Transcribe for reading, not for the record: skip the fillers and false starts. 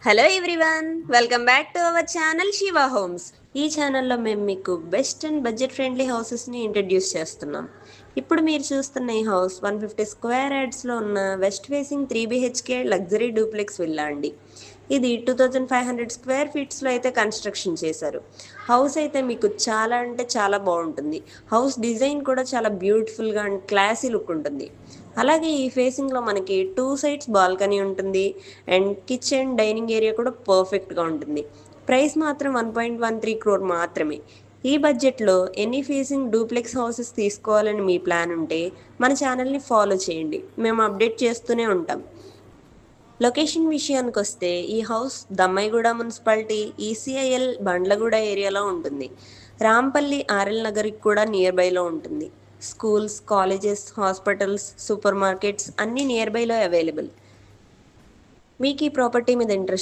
Hello everyone, welcome back to our channel Shiva homes. ఈ ఛానల్లో మేము మీకు బెస్ట్ అండ్ బడ్జెట్ ఫ్రెండ్లీ హౌసెస్ని ఇంట్రడ్యూస్ చేస్తున్నాం. ఇప్పుడు మీరు చూస్తున్న ఈ హౌస్ 150 స్క్వేర్ యార్డ్స్లో ఉన్న west facing 3 BHK luxury duplex villa అండి. ఇది 2500 స్క్వేర్ ఫీట్స్లో అయితే కన్స్ట్రక్షన్ చేశారు. హౌస్ అయితే మీకు చాలా అంటే చాలా బాగుంటుంది. హౌస్ డిజైన్ కూడా చాలా బ్యూటిఫుల్గా అండ్ క్లాసీ లుక్ ఉంటుంది. అలాగే ఈ ఫేసింగ్లో మనకి 2 సైడ్స్ బాల్కనీ ఉంటుంది అండ్ కిచెన్ డైనింగ్ ఏరియా కూడా పర్ఫెక్ట్గా ఉంటుంది. ప్రైస్ మాత్రం 1.13 crore మాత్రమే. ఈ బడ్జెట్లో ఎనీ ఫేసింగ్ డూప్లెక్స్ హౌసెస్ తీసుకోవాలని మీ ప్లాన్ ఉంటే మన ఛానల్ని ఫాలో చేయండి, మేము అప్డేట్ చేస్తూనే ఉంటాం. లొకేషన్ విషయానికి వస్తే ఈ house Dammaiguda municipality ECIL Bandlaguda ఏరియాలో ఉంటుంది. రాంపల్లి ఆర్ఎల్ నగర్కి కూడా నియర్ బైలో ఉంటుంది. Schools, colleges, hospitals, super markets అన్నీ నియర్ బైలో అవైలబుల్. మీకు ఈ ప్రాపర్టీ మీద ఇంట్రెస్ట్